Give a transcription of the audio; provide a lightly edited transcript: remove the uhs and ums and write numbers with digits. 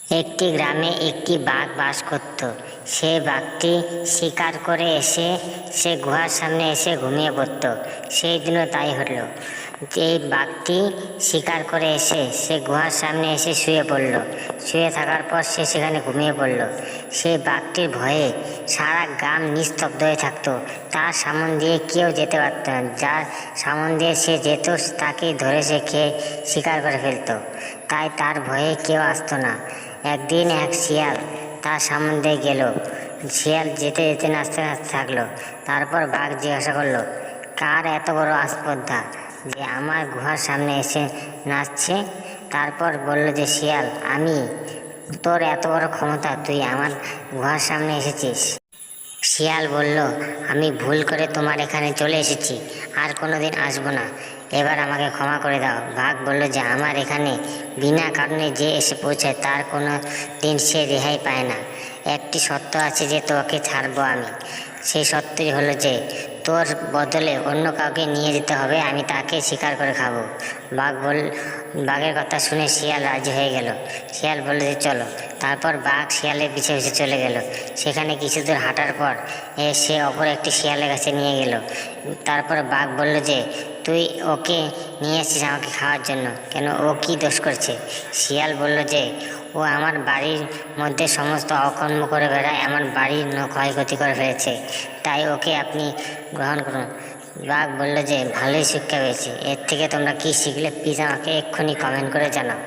একটি গ্রামে একটি বাঘ বাস করত। সে বাঘটি শিকার করে এসে সে গুহার সামনে এসে ঘুমিয়ে পড়ত। সেই দিনও তাই হলো। এই বাঘটি শিকার করে এসে সে গুহার সামনে এসে শুয়ে পড়ল। শুয়ে থাকার পর সে সেখানে ঘুমিয়ে পড়ল। সেই বাঘটির ভয়ে সারা গ্রাম নিস্তব্ধ হয়ে থাকতো। তার সামন দিয়ে কেউ যেতে পারত না। যার সামন দিয়ে সে যেত তাকেই ধরে সে খেয়ে শিকার করে ফেলতো। তাই তার ভয়ে কেউ আসতো না। একদিন এক শিয়াল তার সামনে দিয়ে গেল। শিয়াল যেতে যেতে নাচতে নাচতে থাকলো। তারপর বাঘ জিজ্ঞাসা করলো, কার এত বড় আসপর্ধা যে আমার গুহার সামনে এসে নাচছে? তারপর বলল যে শিয়াল, আমি। তোর এত বড় ক্ষমতা, তুই আমার গুহার সামনে এসেছিস? শিয়াল বলল, আমি ভুল করে তোমার এখানে চলে এসেছি, আর কোনোদিন আসবো না। এবার আমাকে ক্ষমা করে দাও। বাঘ বলল যে আমার এখানে বিনা কারণে যে এসে পৌঁছায় তার কোনো দিন সে রেহাই পায় না। একটি শর্ত আছে যে তোকে ছাড়বো আমি। সেই শর্তই হলো যে তোর বদলে অন্য কাউকে নিয়ে যেতে হবে, আমি তাকে শিকার করে খাবো। বাঘের কথা শুনে শিয়াল রাজি হয়ে গেল। শিয়াল বলল যে চলো। তারপর বাঘ শিয়ালের পিছে পিছে চলে গেল। সেখানে কিছু দূর হাঁটার পর সে অপর একটি শিয়ালের কাছে নিয়ে গেল। তারপর বাঘ বলল যে তুই ওকে নিয়ে এসেছিস আমাকে খাওয়ার জন্য, কেন? ও কি দোষ করছে? শিয়াল বলল যে ও আমার বাড়ির মধ্যে সমস্ত অকর্ম করে বেড়ায়, আমার বাড়ির ক্ষয়ক্ষতি করে ফেলেছে, তাই ওকে আপনি গ্রহণ করুন। বাঘ বলল যে ভালোই শিক্ষা পেয়েছি। এর থেকে তোমরা কি শিখলে প্লিজ আমাকে এক্ষুনি কমেন্ট করে জানাও।